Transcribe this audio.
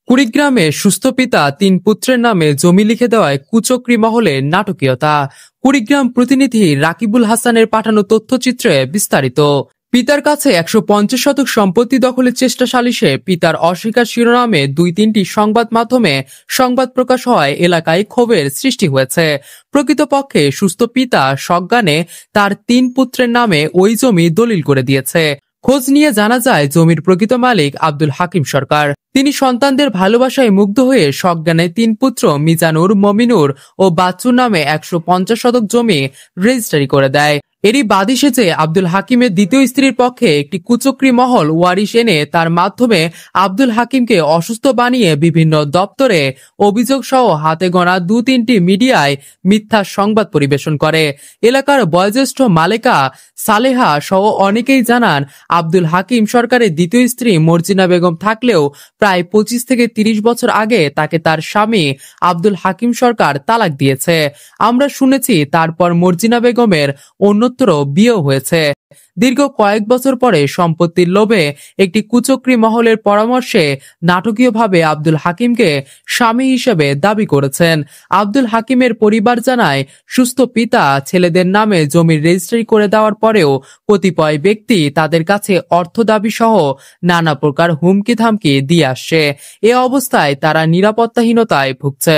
কুড়িগ্রামে সুস্থ পিতা তিন পুত্রের নামে জমি লিখে দেওয়ায় কুচক্রী মহলে নাটকীয়তা। কুড়িগ্রাম প্রতিনিধি রাকিবুল হাসানের পাঠানো তথ্যচিত্রে বিস্তারিত। পিতার কাছে 150 শতক সম্পত্তি দখলের চেষ্টা সালিশে পিতার অস্বীকার শিরোনামে 2-3টি সংবাদ মাধ্যমে সংবাদ প্রকাশ হওয়ায় এলাকায় ক্ষোভের সৃষ্টি হয়েছে। প্রকৃতপক্ষে সুস্থ পিতা সজ্ঞানে তার 3 পুত্রের নামে ওই জমি দলিল করে দিয়েছে। খোঁজ নিয়ে জানা যায় জমির প্রকৃত মালিক আব্দুল হাকিম সরকার। তিনি সন্তানদের ভালোবাসায় মুগ্ধ হয়ে সজ্ঞানে 3 পুত্র মিজানুর, মমিনুর ও বাচ্চুর নামে 150 শতক জমি রেজিস্ট্রি করে দেয়। এরই বাদী সেজে আব্দুল হাকিমের দ্বিতীয় স্ত্রীর পক্ষে একটি কুচক্রী মহল ওয়ারিশ এনে তার মাধ্যমে আব্দুল হাকিমকে অসুস্থ বানিয়ে বিভিন্ন দপ্তরে অভিযোগ সহ হাতে গোনা 2-3টি মিডিয়ায় মিথ্যা সংবাদ পরিবেশন করে। এলাকার বয়োজ্যেষ্ঠ মালেকা সালেহা সহ অনেকেই জানান, আব্দুল হাকিম সরকারের দ্বিতীয় স্ত্রী মর্জিনা বেগম থাকলেও প্রায় 25 থেকে 30 বছর আগে তাকে তার স্বামী আব্দুল হাকিম সরকার তালাক দিয়েছে। আমরা শুনেছি তারপর মর্জিনা বেগমের অন্যত্র বিয়েও হয়েছে। দীর্ঘ কয়েক বছর পরে সম্পত্তির লোভে একটি কুচক্রী মহলের পরামর্শে নাটকীয়ভাবে আব্দুল হাকিমকে স্বামী হিসেবে দাবি করেছেন। আব্দুল হাকিমের পরিবার জানায়, সুস্থ পিতা ছেলেদের নামে জমির রেজিস্ট্রি করে দেওয়ার পরেও কতিপয় ব্যক্তি তাদের কাছে অর্থ দাবি সহ নানা প্রকার হুমকি ধামকি দিয়ে আসছে। এ অবস্থায় তারা নিরাপত্তাহীনতায় ভুগছে।